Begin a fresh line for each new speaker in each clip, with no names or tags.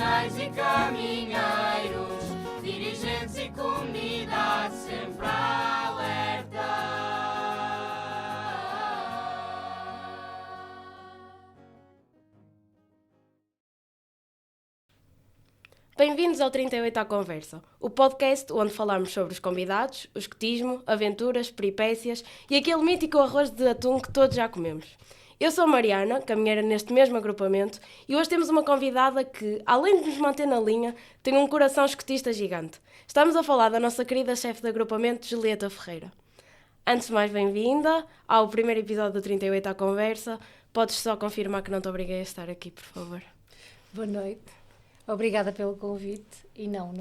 sinais e caminheiros, dirigentes e comunidades sempre alerta.
Bem-vindos ao 38 à Conversa, o podcast onde falamos sobre os convidados, o escotismo, aventuras, peripécias e aquele mítico arroz de atum que todos já comemos. Eu sou a Mariana, caminheira neste mesmo agrupamento, e hoje temos uma convidada que, além de nos manter na linha, tem um coração escotista gigante. Estamos a falar da nossa querida chefe de agrupamento, Julieta Ferreira. Antes de mais, bem-vinda ao primeiro episódio do 38 à Conversa. Podes só confirmar que não te obriguei a estar aqui, por favor.
Boa noite. Obrigada pelo convite. E não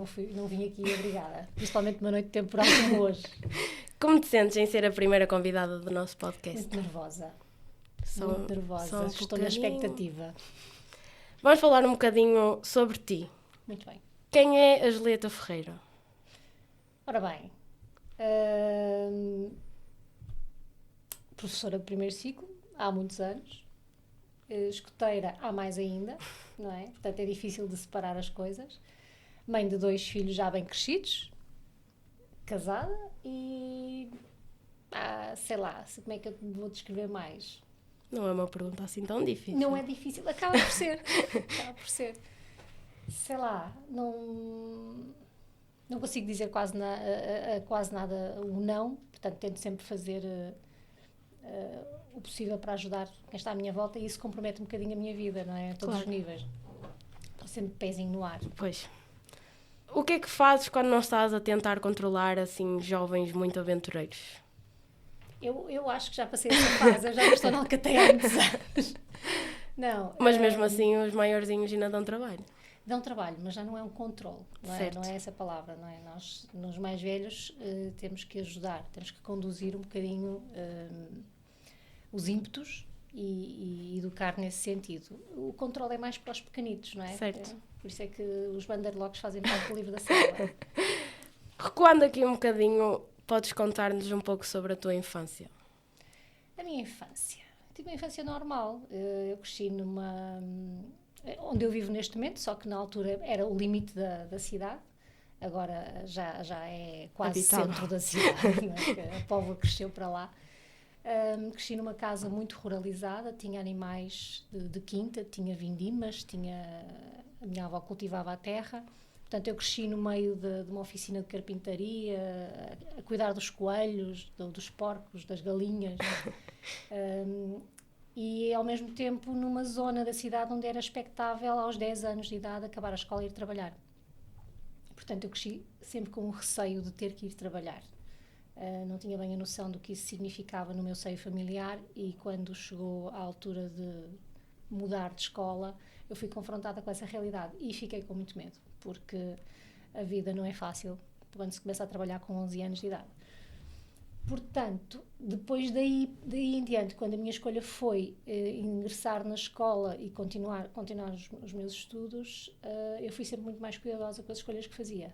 vim aqui obrigada. Principalmente uma noite temporal como hoje.
Como te sentes em ser a primeira convidada do nosso podcast?
Muito nervosa.
Muito nervosa.
Estou na expectativa.
Vamos falar um bocadinho sobre ti.
Muito bem.
Quem é a Julieta Ferreira?
Ora bem, professora de primeiro ciclo há muitos anos, escoteira há mais ainda, não é? Portanto é difícil de separar as coisas. Mãe de 2 filhos já bem crescidos, casada e sei lá, como é que eu vou descrever mais?
Não é uma pergunta assim tão difícil.
Não é difícil, acaba por ser. Sei lá, não consigo dizer quase nada o não, portanto tento sempre fazer o possível para ajudar quem está à minha volta e isso compromete um bocadinho a minha vida, não é? A todos os níveis. Estou sempre pezinho no ar.
Pois. O que é que fazes quando não estás a tentar controlar, assim, jovens muito aventureiros?
Eu acho que já passei essa fase, eu já não estou na Alcateia há muitos anos. Não.
Mas mesmo assim os maiorzinhos ainda dão trabalho.
Dão trabalho, mas já não é um controle, não é? Não é essa palavra, não é? Nós, nos mais velhos, temos que ajudar, temos que conduzir um bocadinho os ímpetos e educar nesse sentido. O controle é mais para os pequenitos, não é?
Certo.
Por isso é que os banderlocks fazem parte do livro da selva.
Recuando aqui um bocadinho, podes contar-nos um pouco sobre a tua infância?
A minha infância. Tive uma infância normal. Eu cresci onde eu vivo neste momento, só que na altura era o limite da cidade. Agora já é quase
Habitável.
Centro da cidade, não é? A Póvoa cresceu para lá. Cresci numa casa muito ruralizada, tinha animais de quinta, tinha vindimas, a minha avó cultivava a terra. Portanto, eu cresci no meio de uma oficina de carpintaria, a cuidar dos coelhos, dos porcos, das galinhas. E, ao mesmo tempo, numa zona da cidade onde era expectável, aos 10 anos de idade, acabar a escola e ir trabalhar. Portanto, eu cresci sempre com o receio de ter que ir trabalhar. Não tinha bem a noção do que isso significava no meu seio familiar e, quando chegou a altura de mudar de escola, eu fui confrontada com essa realidade e fiquei com muito medo, porque a vida não é fácil quando se começa a trabalhar com 11 anos de idade. Portanto, depois daí em diante, quando a minha escolha foi ingressar na escola e continuar os meus estudos, eu fui sempre muito mais cuidadosa com as escolhas que fazia.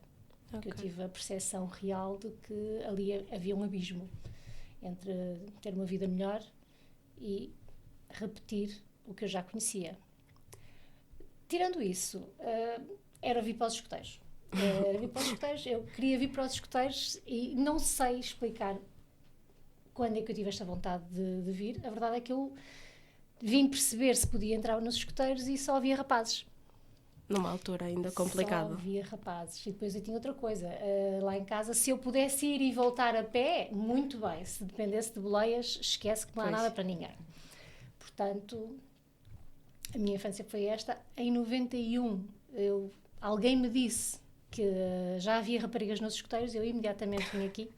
Porque eu tive a percepção real de que ali havia um abismo entre ter uma vida melhor e repetir o que eu já conhecia. Tirando isso, era vir para os escoteiros. Eu queria vir para os escoteiros e não sei explicar quando é que eu tive esta vontade de vir. A verdade é que eu vim perceber se podia entrar nos escoteiros e só havia rapazes.
Numa altura ainda complicada.
Só havia rapazes. E depois eu tinha outra coisa. Lá em casa, se eu pudesse ir e voltar a pé, muito bem. Se dependesse de boleias, esquece que não há nada para ninguém. Portanto, a minha infância foi esta. Em 91, alguém me disse que já havia raparigas nos escoteiros. Eu imediatamente vim aqui,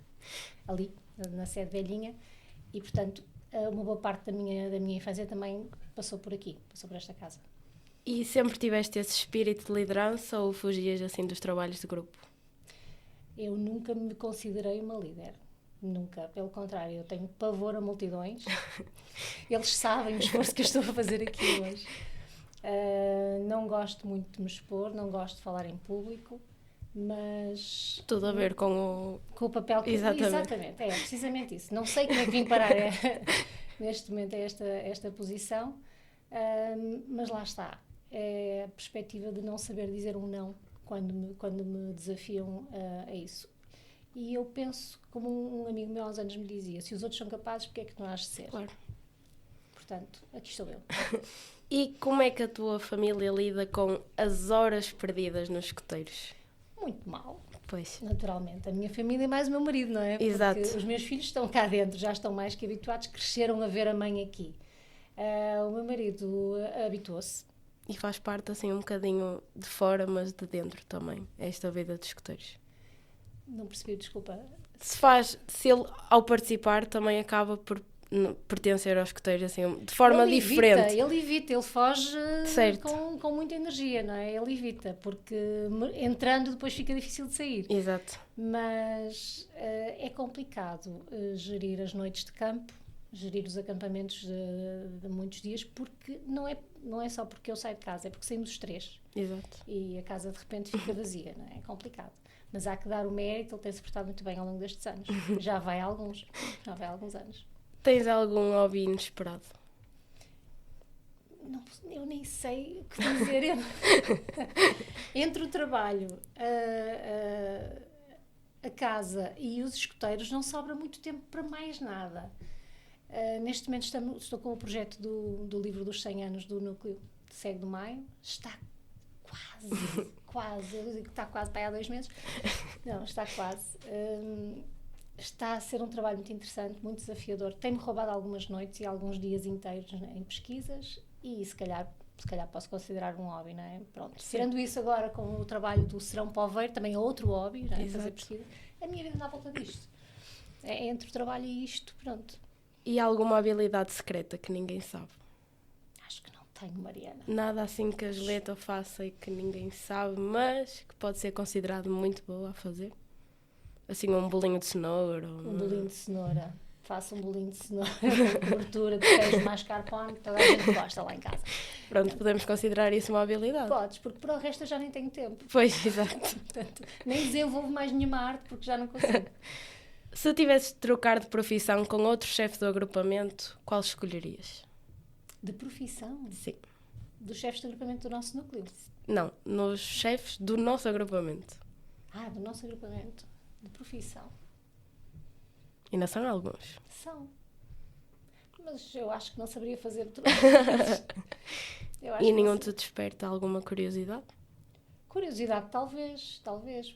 ali, na sede velhinha. E, portanto, uma boa parte da minha infância também passou por aqui. Passou por esta casa.
E sempre tiveste esse espírito de liderança ou fugias assim dos trabalhos de grupo?
Eu nunca me considerei uma líder. Nunca. Pelo contrário, eu tenho pavor a multidões. Eles sabem o esforço que eu estou a fazer aqui hoje. Não gosto muito de me expor, não gosto de falar em público, mas...
Tudo a ver com
o papel que... Exatamente, é precisamente isso. Não sei como é que vim parar neste momento a esta posição, mas lá está. é a perspectiva de não saber dizer um não quando me desafiam a isso. E eu penso, como um amigo meu há uns anos me dizia, se os outros são capazes, porque é que tu não has de ser?
Claro.
Portanto, aqui estou eu.
E como é que a tua família lida com as horas perdidas nos escuteiros?
Muito mal,
Pois.
naturalmente. A minha família e mais o meu marido, não é?
Exato.
Porque os meus filhos estão cá dentro, já estão mais que habituados, cresceram a ver a mãe aqui. O meu marido habituou-se.
E faz parte assim um bocadinho de fora, mas de dentro também, esta vida dos escuteiros.
Não percebi, desculpa.
Se ele, ao participar, também acaba por pertencer aos escuteiros assim, de forma diferente.
Ele foge
Certo.
com muita energia, não é? Ele evita, porque entrando depois fica difícil de sair.
Exato.
Mas é complicado gerir as noites de campo, gerir os acampamentos de muitos dias, porque não é só porque eu saio de casa, é porque saímos os três.
Exato.
E a casa de repente fica vazia, não é? É complicado. Mas há que dar o mérito, ele tem-se portado muito bem ao longo destes anos. Já vai há alguns anos.
Tens algum hobby inesperado?
Não, eu nem sei o que dizer. Entre o trabalho, a casa e os escuteiros não sobra muito tempo para mais nada. Neste momento estou com o projeto do livro dos 100 anos do Núcleo de Cego do Maio. Está quase, eu digo que está quase para aí há 2 meses. Não, está quase. Está a ser um trabalho muito interessante, muito desafiador. Tem-me roubado algumas noites e alguns dias inteiros, né, em pesquisas, e se calhar posso considerar um hobby, não é? Pronto. Tirando isso agora com o trabalho do Serão Poveiro, também é outro hobby, não é? Fazer pesquisa. A minha vida dá à volta disto. É entre o trabalho e isto, pronto.
E alguma habilidade secreta que ninguém sabe?
Acho que não tenho, Mariana.
Nada assim que a Julieta faça e que ninguém sabe, mas que pode ser considerado muito boa a fazer? Assim, um bolinho de cenoura?
Um bolinho de cenoura. Faço um bolinho de cenoura com cobertura de queijo mascarpone, que toda a gente gosta lá em casa.
Pronto, podemos considerar isso uma habilidade.
Podes, porque para o resto eu já nem tenho tempo.
Pois, exato.
Portanto, nem desenvolvo mais nenhuma arte porque já não consigo.
Se tivesses de trocar de profissão com outro chefe do agrupamento, qual escolherias?
De profissão?
Sim.
Dos chefes de agrupamento do nosso núcleo?
Não, nos chefes do nosso agrupamento.
Do nosso agrupamento. De profissão.
Ainda são alguns.
São. Mas eu acho que não saberia fazer tudo.
E nenhum te desperta alguma curiosidade?
Curiosidade, talvez.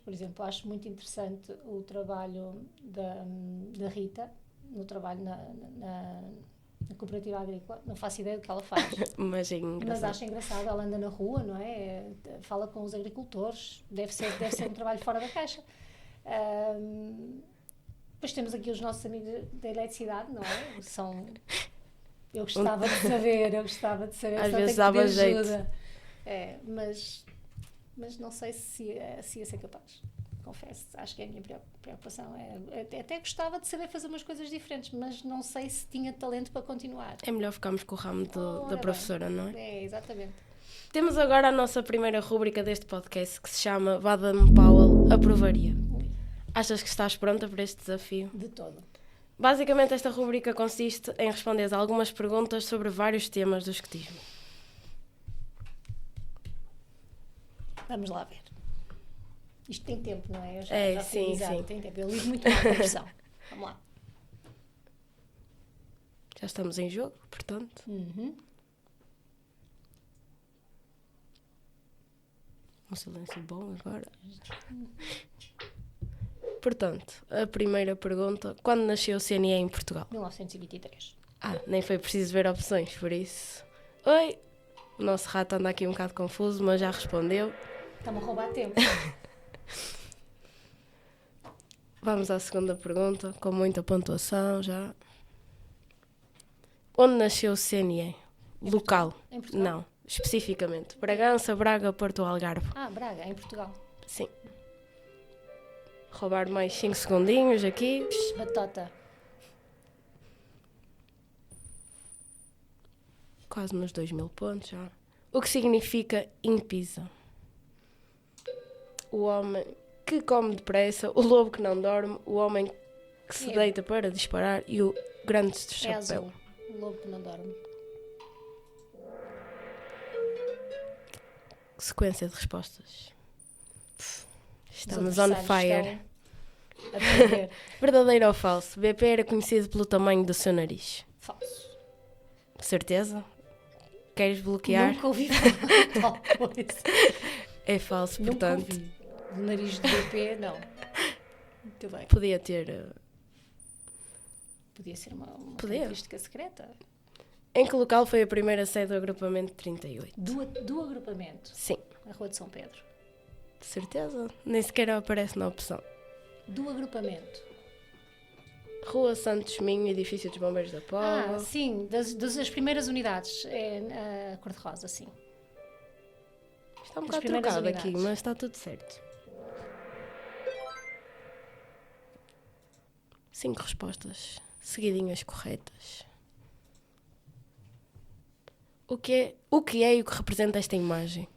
Por exemplo, acho muito interessante o trabalho da Rita, no trabalho na cooperativa agrícola. Não faço ideia do que ela faz.
Mas é engraçado.
Mas acho engraçado, ela anda na rua, não é? Fala com os agricultores. Deve ser um trabalho fora da caixa. Depois temos aqui os nossos amigos da eletricidade, não é? Eu gostava de saber.
Às vezes dava jeito.
Ajuda. Mas não sei se ia ser capaz. Confesso, acho que é a minha preocupação. Até gostava de saber fazer umas coisas diferentes, mas não sei se tinha talento para continuar.
É melhor ficarmos com o ramo da professora, não é?
É, exatamente.
Temos agora a nossa primeira rúbrica deste podcast, que se chama Baden-Powell Aprovaria. Achas que estás pronta para este desafio?
De todo.
Basicamente, esta rúbrica consiste em responder a algumas perguntas sobre vários temas do escotismo.
Vamos lá ver. Isto tem tempo, não é? Eu já
sim,
avisado,
sim.
Tem tempo. Eu ligo muito mal a versão. Vamos lá.
Já estamos em jogo, portanto. Um silêncio bom agora. Portanto, a primeira pergunta. Quando nasceu o CNE em Portugal?
1923.
Nem foi preciso ver opções, por isso... Oi! O nosso rato anda aqui um bocado confuso, mas já respondeu.
Está-me a roubar tempo.
Vamos à segunda pergunta, com muita pontuação já. Onde nasceu o CNE? Local?
Em Portugal?
Não, especificamente. Bragança, Braga, Porto ou Algarve?
Braga, em Portugal.
Sim. Roubar mais 5 segundinhos aqui.
Batota.
Quase nos 2.000 pontos já. O que significa impisa? O homem que come depressa, o lobo que não dorme, o homem que se deita para disparar e o grande chapéu.
É azul. O lobo que não dorme.
Sequência de respostas. Estamos
Os
on
adversários
fire.
estão a perder.
Verdadeiro ou falso? BP era conhecido pelo tamanho do seu nariz.
Falso.
Certeza? Queres bloquear?
Nunca ouvi falar de tal coisa.
É falso,
Nunca
portanto.
ouvi. O nariz de BP, não. Muito bem.
Podia ter.
Podia ser uma
Podia.
característica secreta.
Em que local foi a primeira sede do agrupamento 38?
Do agrupamento.
Sim.
Na Rua de São Pedro.
De certeza? Nem sequer aparece na opção.
Do agrupamento.
Rua Santos Minho, edifício dos Bombeiros da Póvoa.
Sim. Das primeiras unidades. É a cor-de-rosa, sim.
Está um
das
bocado
primeiras
trocado aqui,
unidades.
mas está tudo certo. 5 respostas seguidinhas corretas. O que é e o que representa esta imagem?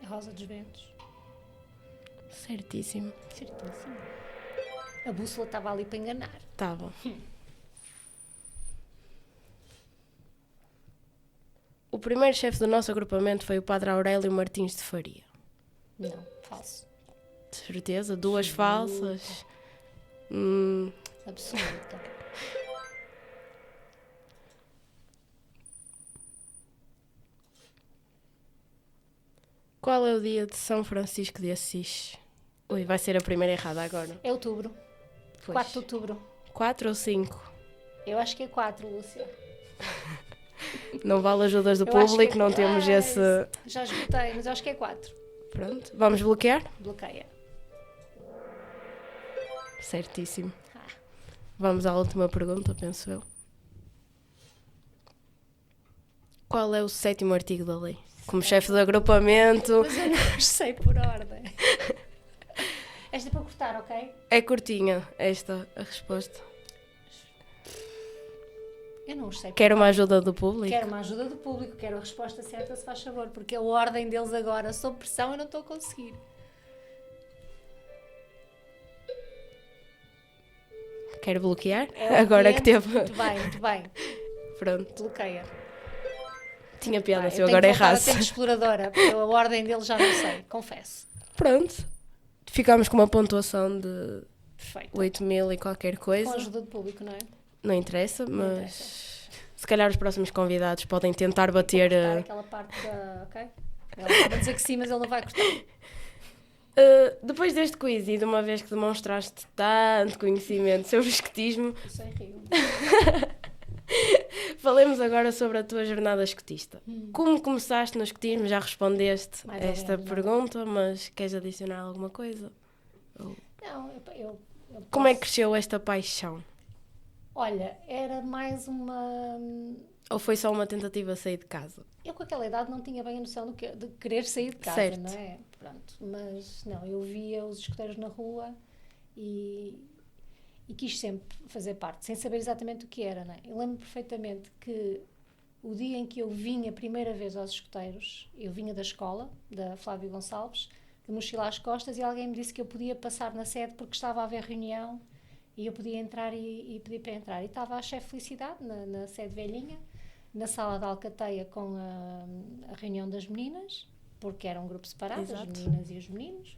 A Rosa dos Ventos.
Certíssimo.
Certíssimo. A bússola estava ali para enganar.
Estava. O primeiro chefe do nosso agrupamento foi o Padre Aurélio Martins de Faria.
Não, falso.
De certeza? 2 falsas.
Absoluta.
Qual é o dia de São Francisco de Assis? Ui, vai ser a primeira errada agora.
É outubro.
Pois.
4 de outubro.
4 ou 5?
Eu acho que é 4, Lúcia.
Não vale ajudas do
Eu acho
público,
que
não temos esse...
Já esgotei, mas eu acho que é 4.
Pronto, vamos bloquear?
Bloqueia.
Certíssimo.
Ah,
Vamos à última pergunta, penso eu. Qual é o 7º artigo da lei? Como chefe do agrupamento...
mas eu não sei por ordem. Esta é para cortar, ok?
É curtinha esta a resposta.
Eu não sei.
Quero uma ajuda do público?
Quero uma ajuda do público, quero a resposta certa, se faz favor, porque a ordem deles agora, sob pressão, eu não estou a conseguir.
Quero bloquear?
É
Agora que
obediente.
teve...
Muito bem, muito bem.
Pronto.
Bloqueia.
Tinha piada
Vai,
se eu
tenho
agora
que voltar a
errasse.
ser exploradora, porque a ordem deles já não sei, confesso.
Pronto. Ficámos com uma pontuação de
Perfeito.
8.000 e qualquer
Com a
coisa.
ajuda do público, não é?
Não interessa, mas...
interessa.
Se calhar os próximos convidados podem tentar bater...
Cortar aquela parte da... Ok? Ele estava a dizer que sim, mas ele não vai cortar.
Depois deste quiz e de uma vez que demonstraste tanto conhecimento sobre o escotismo,
Eu sei, rio.
falemos agora sobre a tua jornada escotista. Como começaste no escotismo? Já respondeste
Mais
a
ou
esta
menos, não é?
pergunta, mas queres adicionar alguma coisa?
Não, eu
Como é que
posso-
cresceu esta paixão?
Olha, era mais uma...
Ou foi só uma tentativa de sair de casa?
Eu com aquela idade não tinha bem a noção de querer sair de casa,
Certo.
não é? Pronto, mas não, eu via os escoteiros na rua e quis sempre fazer parte, sem saber exatamente o que era, não é? Eu lembro perfeitamente que o dia em que eu vinha a primeira vez aos escoteiros, eu vinha da escola, da Flávio Gonçalves, de mochila às costas, e alguém me disse que eu podia passar na sede porque estava a haver reunião e eu podia entrar e pedir para entrar. E estava a chefe Felicidade na sede velhinha, na sala da Alcateia com a reunião das meninas, porque era um grupo separado,
Exato.
as meninas e os meninos.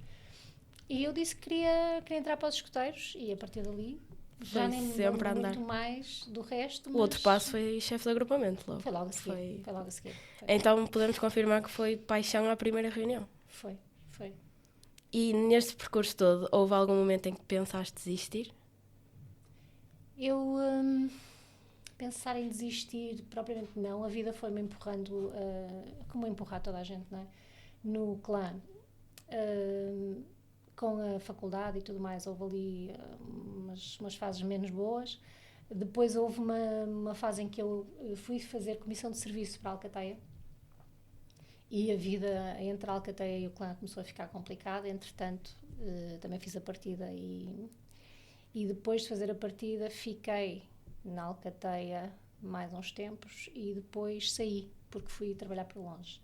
E eu disse que queria entrar para os escoteiros e a partir dali já
Foi
nem me
sempre
lembro
a andar.
muito mais do resto.
O outro
mas
passo foi chefe de agrupamento logo.
foi logo a seguir.
Foi.
Foi logo a seguir.
Então podemos confirmar que foi paixão à primeira reunião.
Foi.
E neste percurso todo, houve algum momento em que pensaste desistir?
Eu pensar em desistir, propriamente não. A vida foi-me empurrando, como empurrar toda a gente, não é? No clã, com a faculdade e tudo mais, houve ali umas fases menos boas. Depois houve uma fase em que eu fui fazer comissão de serviço para a Alcateia. E a vida entre a Alcateia e o clã começou a ficar complicada. Entretanto, também fiz a partida e depois de fazer a partida fiquei na Alcateia mais uns tempos e depois saí, porque fui trabalhar para longe.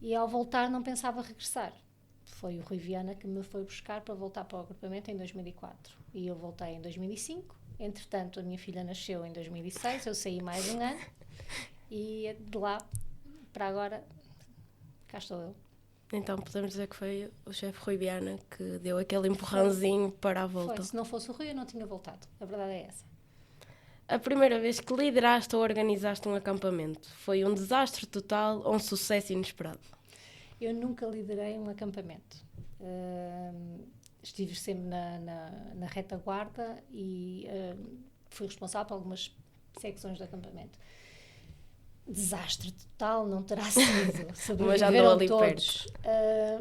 E ao voltar não pensava regressar. Foi o Rui Viana que me foi buscar para voltar para o agrupamento em 2004. E eu voltei em 2005. Entretanto, a minha filha nasceu em 2006, eu saí mais um ano e de lá para agora, cá estou eu.
Então podemos dizer que foi o chefe Rui Viana que deu aquele empurrãozinho para a volta.
Foi, se não fosse o Rui eu não tinha voltado, a verdade é essa.
A primeira vez que lideraste ou organizaste um acampamento, foi um desastre total ou um sucesso inesperado?
Eu nunca liderei um acampamento. Estive sempre na retaguarda e fui responsável por algumas secções do acampamento. Desastre total não terá sido.
Mas já andou ali
todos.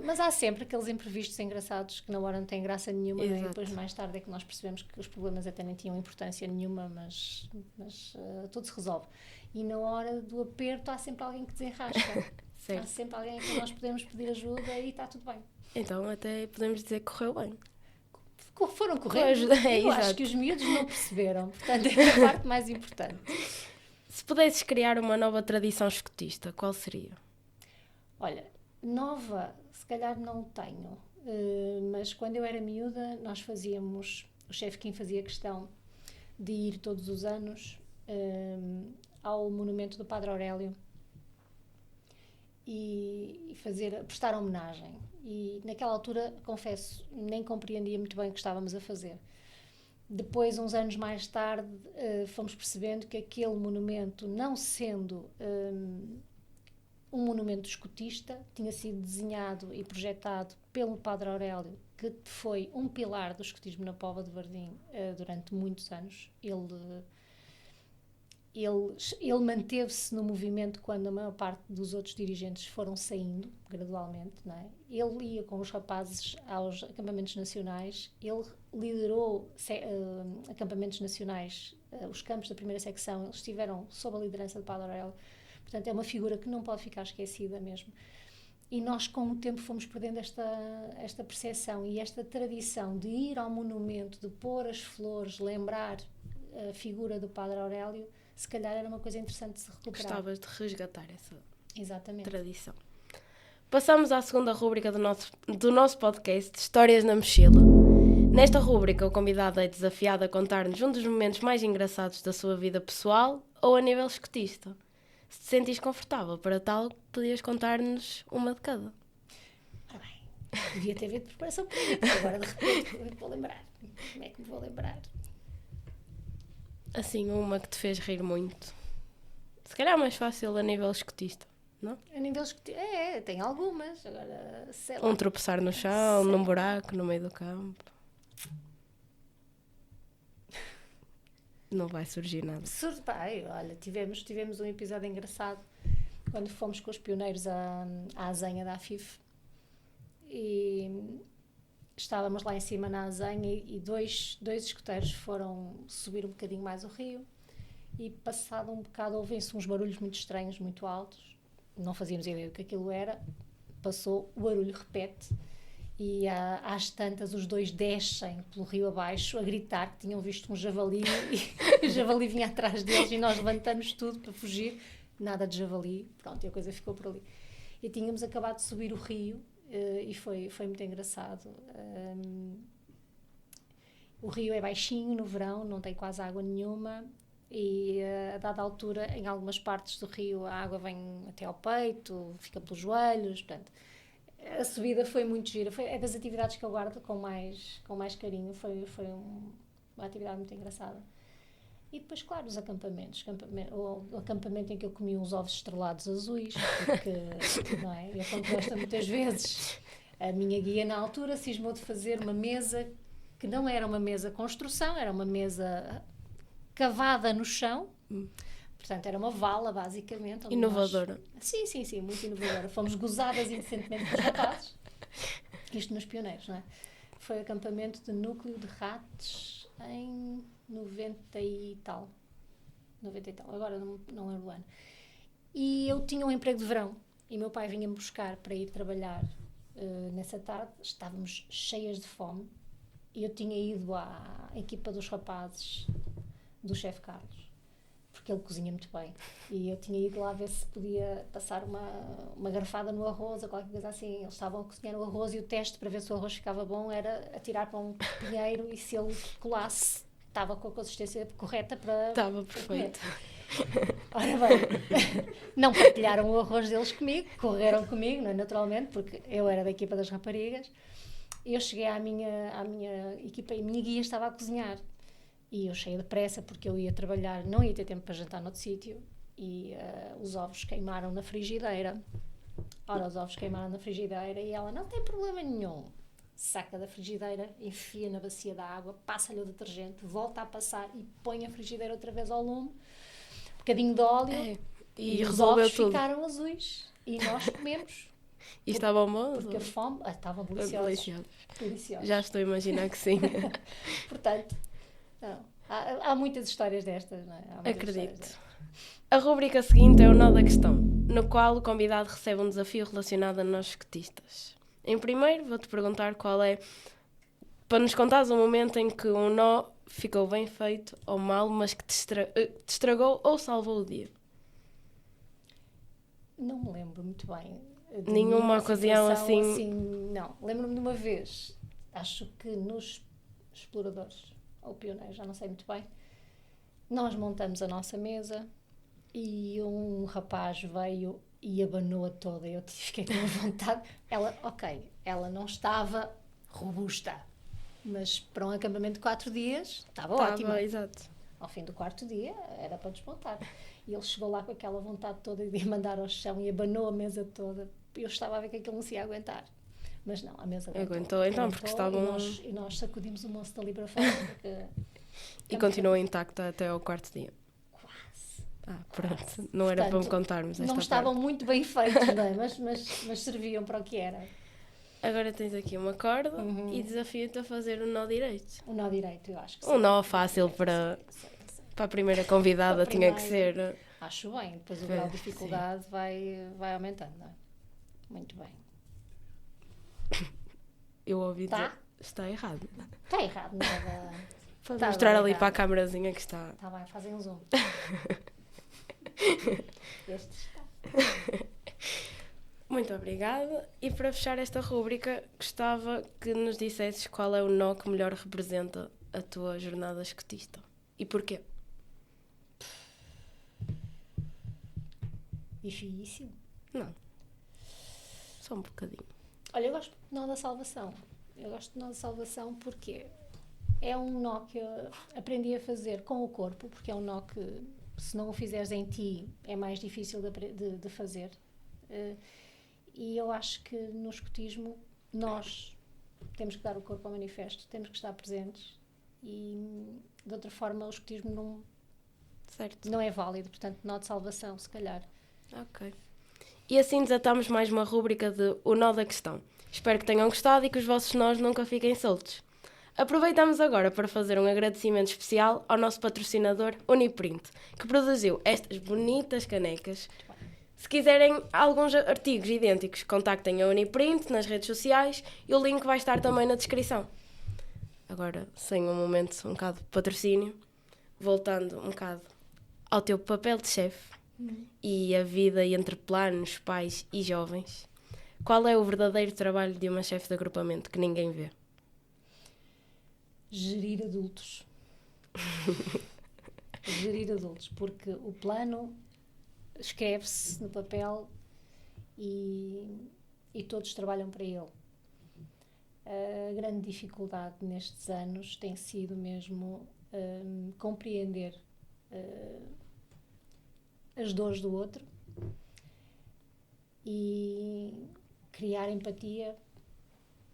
Mas há sempre aqueles imprevistos engraçados que na hora não têm graça nenhuma, né? E depois mais tarde é que nós percebemos que os problemas até nem tinham importância nenhuma, mas tudo se resolve. E na hora do aperto há sempre alguém que desenrasca. Há sempre alguém que nós podemos pedir ajuda e está tudo bem.
Então até podemos dizer que correu bem.
Foram correndo. Eu acho que os miúdos não perceberam, portanto é a parte mais importante.
Se pudesses criar uma nova tradição escotista, qual seria?
Olha, nova, se calhar não tenho, mas quando eu era miúda, nós fazíamos, o chefe Kim fazia questão de ir todos os anos ao monumento do Padre Aurélio e prestar homenagem. E naquela altura, confesso, nem compreendia muito bem o que estávamos a fazer. Depois, uns anos mais tarde, fomos percebendo que aquele monumento, não sendo um monumento escotista, tinha sido desenhado e projetado pelo Padre Aurélio, que foi um pilar do escotismo na Póvoa de Varzim durante muitos anos. Ele manteve-se no movimento quando a maior parte dos outros dirigentes foram saindo, gradualmente, não é? Ele ia com os rapazes aos acampamentos nacionais, ele liderou acampamentos nacionais, os campos da primeira secção, eles estiveram sob a liderança do Padre Aurélio, portanto é uma figura que não pode ficar esquecida mesmo. E nós com o tempo fomos perdendo esta percepção e esta tradição de ir ao monumento, de pôr as flores, lembrar a figura do Padre Aurélio, se calhar era uma coisa interessante de se recuperar.
Gostavas de resgatar essa tradição. Passamos à segunda rúbrica do nosso podcast, Histórias na Mochila. Nesta rúbrica, o convidado é desafiado a contar-nos um dos momentos mais engraçados da sua vida pessoal ou a nível escotista. Se te sentires confortável para tal, podias contar-nos uma de cada.
Bem, devia ter havido preparação para isso. Agora, de repente, como é que vou lembrar? Como é que me vou lembrar?
Assim, uma que te fez rir muito. Se calhar é mais fácil a nível escotista, não?
A nível escotista, tem algumas. Agora, sei lá.
Um tropeçar no chão, num buraco, no meio do campo. Não vai surgir nada.
Olha, tivemos um episódio engraçado quando fomos com os pioneiros à Azenha da AFIF e estávamos lá em cima na Azenha e dois escoteiros foram subir um bocadinho mais o rio e passado um bocado ouvem-se uns barulhos muito estranhos, muito altos, não fazíamos ideia do que aquilo era, passou, o barulho repete e às tantas os dois descem pelo rio abaixo a gritar que tinham visto um javali e o javali vinha atrás deles e nós levantamos tudo para fugir, nada de javali, pronto, e a coisa ficou por ali. E tínhamos acabado de subir o rio e foi muito engraçado. O rio é baixinho no verão, não tem quase água nenhuma e a dada altura, em algumas partes do rio, a água vem até ao peito, fica pelos joelhos, portanto, a subida foi muito gira, é das atividades que eu guardo com mais carinho, foi uma atividade muito engraçada. E depois, claro, os acampamentos. O acampamento em que eu comi uns ovos estrelados azuis, porque, não é? Eu conto esta muitas vezes. A minha guia, na altura, cismou de fazer uma mesa que não era uma mesa construção, era uma mesa cavada no chão. Portanto, era uma vala, basicamente.
Inovadora.
Sim, muito inovadora. Fomos gozadas indecentemente pelos rapazes. Isto nos pioneiros, não é? Foi o acampamento de núcleo de ratos em 90 e tal, agora não lembro o ano. E eu tinha um emprego de verão e meu pai vinha-me buscar para ir trabalhar nessa tarde. Estávamos cheias de fome e eu tinha ido à equipa dos rapazes do chefe Carlos, porque ele cozinha muito bem, e eu tinha ido lá ver se podia passar uma garfada no arroz ou qualquer coisa assim. Eles estavam a cozinhar o arroz e o teste para ver se o arroz ficava bom era atirar para um pinheiro e se ele colasse estava com a consistência correta para...
Estava perfeito.
Ora bem, não partilharam o arroz deles comigo, correram comigo, não é? Naturalmente, porque eu era da equipa das raparigas. Eu cheguei à minha equipa e a minha guia estava a cozinhar. E eu cheia de pressa, porque eu ia trabalhar, não ia ter tempo para jantar noutro sítio. E os ovos queimaram na frigideira. Ora, os ovos queimaram na frigideira e ela, não tem problema nenhum. Saca da frigideira, enfia na bacia da água, passa-lhe o detergente, volta a passar e põe a frigideira outra vez ao lume. Um bocadinho de óleo.
E
os
resolveu
ovos
tudo.
ficaram azuis. E nós comemos.
E estavam bons?
Porque a fome... estavam deliciosos. Deliciosos.
Já estou a imaginar que sim.
Portanto, não, há muitas histórias destas, não é? Há muitas histórias
Acredito.
destas.
A rúbrica seguinte é o nó da questão, no qual o convidado recebe um desafio relacionado a nós escotistas. Em primeiro, vou-te perguntar qual é, para nos contares um momento em que um nó ficou bem feito ou mal, mas que te estragou ou salvou o dia.
Não me lembro muito bem. De
Nenhuma
nenhuma
ocasião
situação
assim-
Não, lembro-me de uma vez, acho que nos Exploradores, ou Pioneiros, já não sei muito bem, nós montamos a nossa mesa e um rapaz veio e abanou-a toda. Eu fiquei com vontade. Ela não estava robusta, mas para um acampamento de 4 dias estava ótima.
Exato.
Ao fim do 4º dia era para desmontar. E ele chegou lá com aquela vontade toda de mandar ao chão e abanou a mesa toda. Eu estava a ver que aquilo não se ia aguentar. Mas não, a mesa
Aguentou, então, porque estavam-
E nós sacudimos o moço dali para fora. Porque...
E continuou intacta até ao 4º dia.
Quase.
Pronto. Não era para me
Portanto,
contarmos esta
não
parte.
estavam muito bem feitos, não é? Mas serviam para o que era.
Agora tens aqui uma corda
Uhum.
e desafio-te a fazer o nó direito.
O nó direito, eu acho que
Um nó fácil
Sei.
para a primeira convidada,
Para a
tinha que
primeira.
ser...
Acho bem. Depois o
Sim.
grau de dificuldade vai aumentando, não é? Muito bem.
Eu ouvi dizer...
Tá?
Está errado.
Está errado, nada.
Pode
Tá
mostrar
bem,
ali
tá.
para a câmerazinha que está...
Está bem, fazem um zoom. Este está.
Muito obrigada. E para fechar esta rúbrica, gostava que nos dissesses qual é o nó que melhor representa a tua jornada escotista. E porquê?
Difícil.
Não. Só um bocadinho.
Olha, eu gosto do nó da salvação. Eu gosto do nó da salvação porque é um nó que eu aprendi a fazer com o corpo, porque é um nó que, se não o fizeres em ti, é mais difícil de fazer. E eu acho que no escotismo nós temos que dar o corpo ao manifesto, temos que estar presentes e, de outra forma, o escotismo
Certo.
não é válido. Portanto, nó de salvação, se calhar.
Ok. E assim desatamos mais uma rúbrica de O Nó da Questão. Espero que tenham gostado e que os vossos nós nunca fiquem soltos. Aproveitamos agora para fazer um agradecimento especial ao nosso patrocinador Uniprint, que produziu estas bonitas canecas. Se quiserem alguns artigos idênticos, contactem a Uniprint nas redes sociais e o link vai estar também na descrição. Agora, sem um momento um bocado de patrocínio, voltando um bocado ao teu papel de chefe e a vida entre planos, pais e jovens, qual é o verdadeiro trabalho de uma chefe de agrupamento que ninguém vê?
Gerir adultos. Gerir adultos, porque o plano escreve-se no papel e todos trabalham para ele. A grande dificuldade nestes anos tem sido mesmo compreender as dores do outro e criar empatia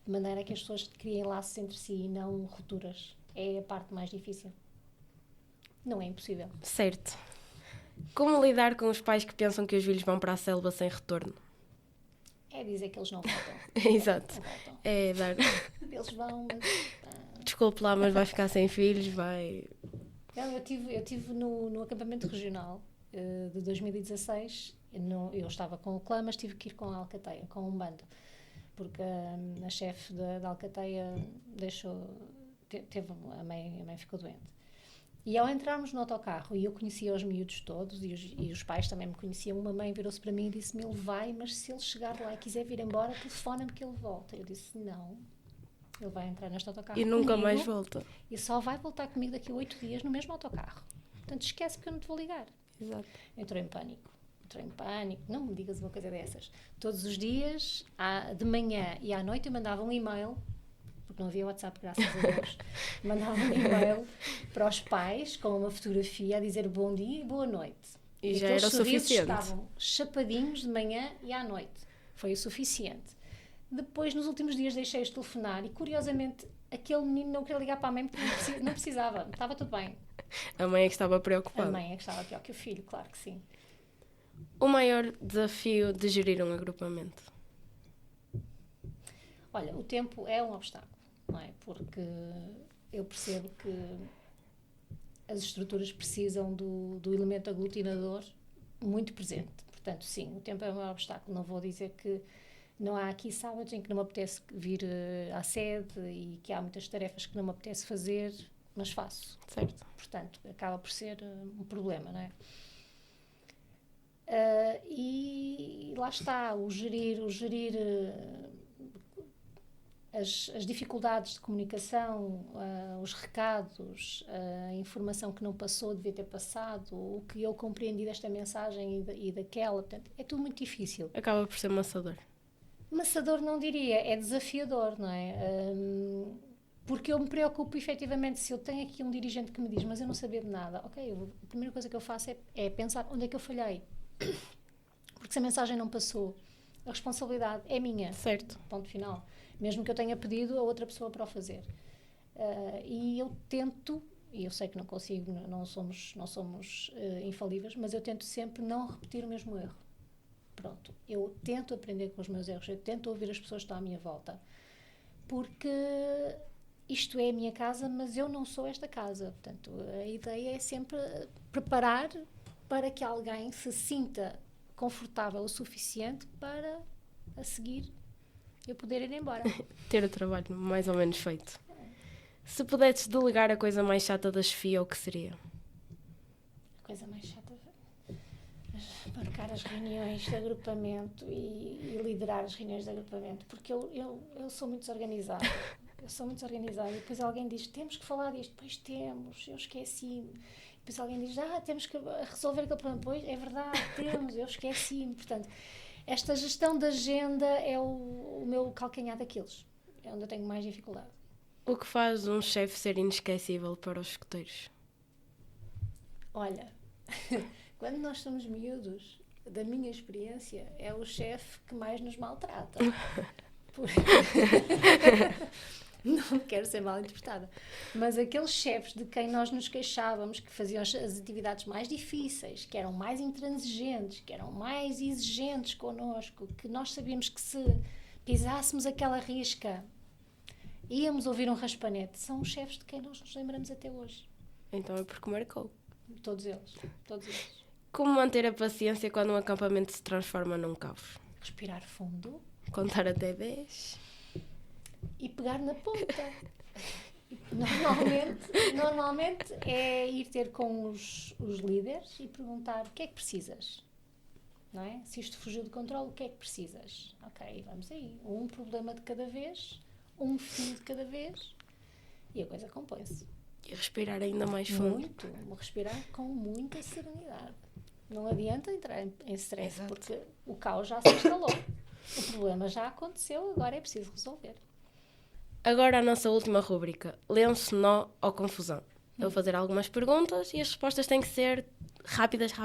de maneira que as pessoas criem laços entre si e não rupturas. É a parte mais difícil. Não é impossível.
Certo. Como lidar com os pais que pensam que os filhos vão para a selva sem retorno?
É dizer que eles não voltam.
Exato.
Não voltam.
É dar...
Eles vão, mas...
Desculpe lá, mas vai ficar sem filhos, vai...
Não, eu tive no acampamento regional de 2016. Eu estava com o clã, mas tive que ir com a Alcateia, com um bando. Porque a chefe da Alcateia a mãe ficou doente. E ao entrarmos no autocarro, e eu conhecia os miúdos todos, e os pais também me conheciam, uma mãe virou-se para mim e disse-me: ele vai, mas se ele chegar lá e quiser vir embora, telefona-me que ele volta. Eu disse: não, ele vai entrar neste autocarro
E nunca
comigo,
mais volta.
e só vai voltar comigo daqui a 8 dias no mesmo autocarro. Portanto, esquece que eu não te vou ligar.
Exato.
Entrou em pânico. Não me digas uma coisa dessas. Todos os dias, de manhã e à noite, eu mandava um e-mail, porque não havia WhatsApp, graças a Deus, mandava um e-mail para os pais com uma fotografia a dizer bom dia e boa noite.
E já
aqueles
era o
sorrisos
suficiente.
estavam chapadinhos de manhã e à noite. Foi o suficiente. Depois, nos últimos dias, deixei-os telefonar e, curiosamente, aquele menino não queria ligar para a mãe porque não precisava. Estava tudo bem.
A mãe é que estava
A
preocupada.
mãe é que estava pior que o filho, claro que sim.
O maior desafio de gerir um agrupamento?
Olha, o tempo é um obstáculo, não é? Porque eu percebo que as estruturas precisam do elemento aglutinador muito presente. Portanto, sim, o tempo é um obstáculo. Não vou dizer que não há aqui sábados em que não me apetece vir à sede e que há muitas tarefas que não me apetece fazer, mas faço.
Certo.
Portanto, acaba por ser um problema, não é? E lá está, o gerir as dificuldades de comunicação, os recados, a informação que não passou, devia ter passado, o que eu compreendi desta mensagem e daquela, portanto, é tudo muito difícil.
Acaba por ser maçador.
Maçador não diria, é desafiador, não é? Porque eu me preocupo efetivamente, se eu tenho aqui um dirigente que me diz, mas eu não sabia de nada, ok, a primeira coisa que eu faço é pensar onde é que eu falhei. Porque se a mensagem não passou, a responsabilidade é minha.
Certo.
Ponto final. Mesmo que eu tenha pedido a outra pessoa para o fazer. E eu tento, e eu sei que não consigo, não somos infalíveis, mas eu tento sempre não repetir o mesmo erro. Pronto. Eu tento aprender com os meus erros, eu tento ouvir as pessoas que estão à minha volta. Porque isto é a minha casa, mas eu não sou esta casa. Portanto, a ideia é sempre preparar para que alguém se sinta confortável o suficiente para, a seguir, eu poder ir embora.
Ter o trabalho mais ou menos feito. Se pudesses delegar a coisa mais chata da chefia, o que seria?
A coisa mais chata é marcar as reuniões de agrupamento e liderar as reuniões de agrupamento, porque eu sou muito desorganizada. Eu sou muito desorganizada. E depois alguém diz, temos que falar disto. Pois temos, eu esqueci-me. Depois alguém diz, temos que resolver aquele problema. Pois, é verdade, temos, eu esqueci-me. Portanto, esta gestão da agenda é o meu calcanhar daqueles. É onde eu tenho mais dificuldade.
O que faz um chefe ser inesquecível para os escuteiros?
Olha, quando nós somos miúdos, da minha experiência, é o chefe que mais nos maltrata. Não quero ser mal interpretada, mas aqueles chefes de quem nós nos queixávamos, que faziam as atividades mais difíceis, que eram mais intransigentes, que eram mais exigentes connosco, que nós sabíamos que se pisássemos aquela risca, íamos ouvir um raspanete, são os chefes de quem nós nos lembramos até hoje.
Então é porque marcou.
Todos eles, todos eles.
Como manter a paciência quando um acampamento se transforma num caos?
Respirar fundo.
Contar até 10.
E pegar na ponta. Normalmente é ir ter com os líderes e perguntar o que é que precisas, não é? Se isto fugiu de controle, o que é que precisas? Ok, vamos aí. Um problema de cada vez, um fio de cada vez e a coisa compõe-se.
E respirar ainda mais fundo.
Muito, respirar com muita serenidade. Não adianta entrar em stress,
Exato.
porque o caos já se instalou. O problema já aconteceu, agora é preciso resolver.
Agora a nossa última rúbrica, lenço, nó ou confusão. Eu vou fazer algumas perguntas e as respostas têm que ser rápidas.
Eu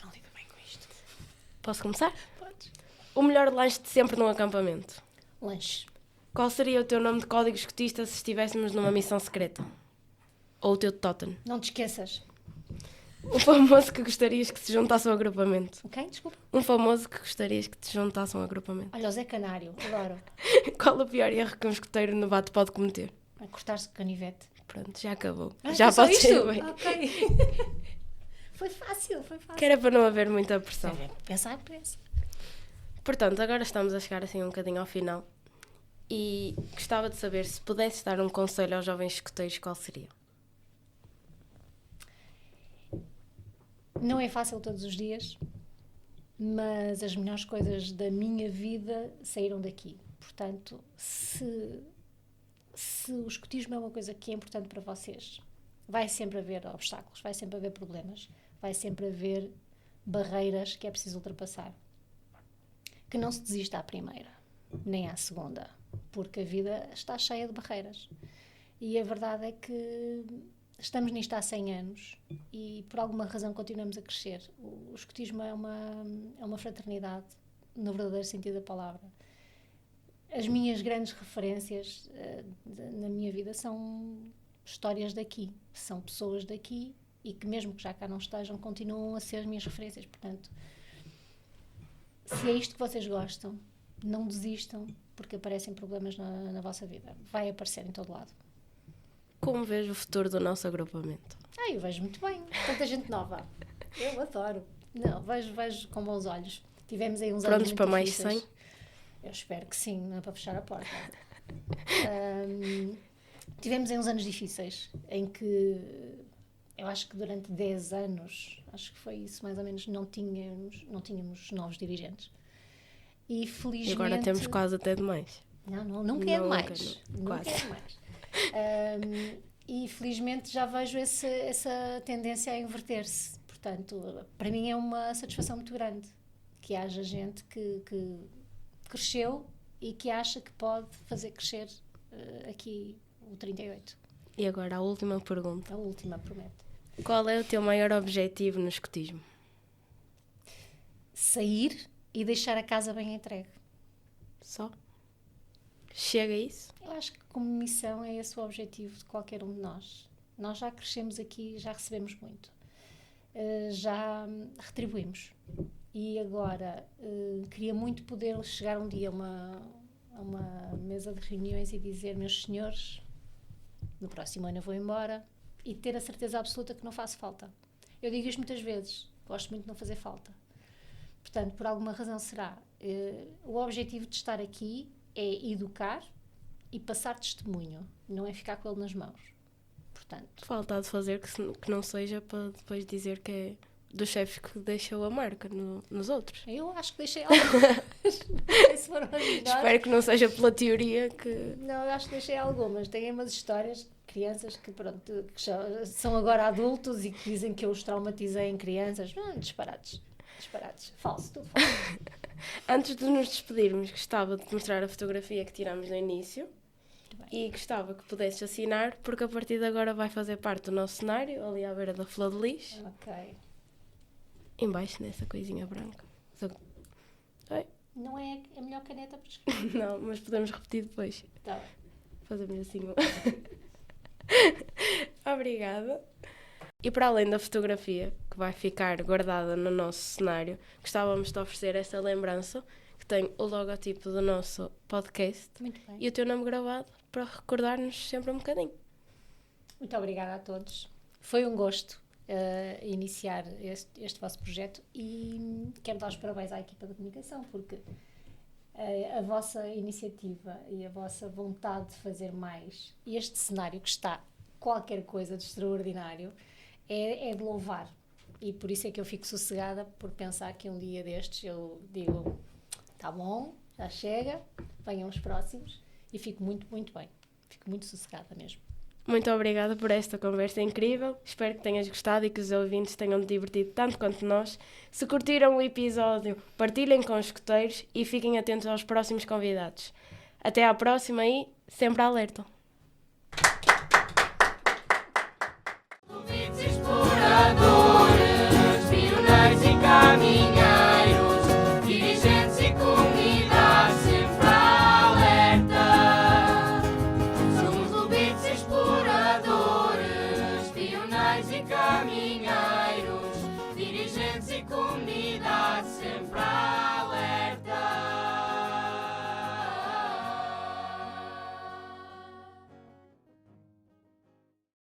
não lido bem com isto.
Posso começar?
Podes.
O melhor lanche de sempre num acampamento.
Lanche.
Qual seria o teu nome de código escotista se estivéssemos numa missão secreta? Ou o teu totem?
Não te esqueças.
Um famoso que gostarias que se juntasse ao agrupamento.
Ok? Desculpa.
Um famoso que gostarias que te juntasse a um agrupamento.
Olha, o Zé Canário, adoro.
Qual o pior erro que um escoteiro novato pode cometer?
A cortar-se com canivete.
Pronto, já acabou.
Ah,
Já
foi só
pode ser
isto?
bem.
Ok. Foi fácil.
Que era para não haver muita pressão.
Pensa.
Portanto, agora estamos a chegar assim um bocadinho ao final. E gostava de saber, se pudesse dar um conselho aos jovens escoteiros, qual seria?
Não é fácil todos os dias, mas as melhores coisas da minha vida saíram daqui. Portanto, se o escotismo é uma coisa que é importante para vocês, vai sempre haver obstáculos, vai sempre haver problemas, vai sempre haver barreiras que é preciso ultrapassar. Que não se desista à primeira, nem à segunda, porque a vida está cheia de barreiras. E a verdade é que estamos nisto há 100 anos e por alguma razão continuamos a crescer. O escotismo é uma fraternidade, no verdadeiro sentido da palavra. As minhas grandes referências na minha vida são histórias daqui, são pessoas daqui e que mesmo que já cá não estejam, continuam a ser as minhas referências. Portanto, se é isto que vocês gostam, não desistam, porque aparecem problemas na vossa vida. Vai aparecer em todo lado.
Como vejo o futuro do nosso agrupamento?
Eu vejo muito bem. Tanta gente nova. Eu adoro. Não, vejo com bons olhos. Tivemos aí uns anos
Prontos
muito
para mais
difíceis.
100?
Eu espero que sim, não é para fechar a porta. Tivemos aí uns anos difíceis, em que eu acho que durante 10 anos, acho que foi isso mais ou menos, não tínhamos novos dirigentes. E felizmente...
E agora temos quase até demais.
Não quero mais. Não
quase.
quero mais. E felizmente já vejo essa tendência a inverter-se. Portanto, para mim é uma satisfação muito grande que haja gente que cresceu e que acha que pode fazer crescer aqui o 38.
E agora a última pergunta.
A última, prometo.
Qual é o teu maior objetivo no escotismo?
Sair e deixar a casa bem entregue.
Só? Chega a isso?
Eu acho que como missão é esse o objetivo de qualquer um de nós. Nós já crescemos aqui, já recebemos muito. Já retribuímos. E agora queria muito poder chegar um dia a uma mesa de reuniões e dizer: meus senhores, no próximo ano eu vou embora, e ter a certeza absoluta que não faço falta. Eu digo isto muitas vezes, gosto muito de não fazer falta. Portanto, por alguma razão será. O objetivo de estar aqui é educar e passar testemunho, não é ficar com ele nas mãos. Portanto,
Falta de fazer que não seja para depois dizer que é do chefe que deixou a marca nos outros.
eu acho que deixei algumas. Não sei se foram as melhores.
Espero que não seja pela teoria que...
Não, eu acho que deixei algumas. Tenho umas histórias, crianças que, pronto, que já são agora adultos e que dizem que eu os traumatizei em crianças. Disparates. Falso, tudo falso.
Antes de nos despedirmos, gostava de te mostrar a fotografia que tiramos no início e gostava que pudesses assinar, porque a partir de agora vai fazer parte do nosso cenário, ali à beira da Flor de Lis,
Ok.
embaixo nessa coisinha branca. Oi?
Não é a melhor caneta para escrever.
Não, mas podemos repetir depois.
Tá bem.
Fazemos assim. Obrigada. E para além da fotografia, que vai ficar guardada no nosso cenário, gostávamos de oferecer esta lembrança, que tem o logotipo do nosso podcast
Muito bem.
e o teu nome gravado, para recordar-nos sempre um bocadinho.
Muito obrigada a todos. Foi um gosto iniciar este vosso projeto e quero dar os parabéns à equipa da comunicação, porque a vossa iniciativa e a vossa vontade de fazer mais, este cenário que está qualquer coisa de extraordinário, é de louvar. E por isso é que eu fico sossegada por pensar que um dia destes eu digo: tá bom, já chega, venham os próximos, e fico muito, muito bem. Fico muito sossegada mesmo.
Muito obrigada por esta conversa incrível. Espero que tenhas gostado e que os ouvintes tenham divertido tanto quanto nós. Se curtiram o episódio, partilhem com os escuteiros e fiquem atentos aos próximos convidados. Até à próxima e sempre alerta!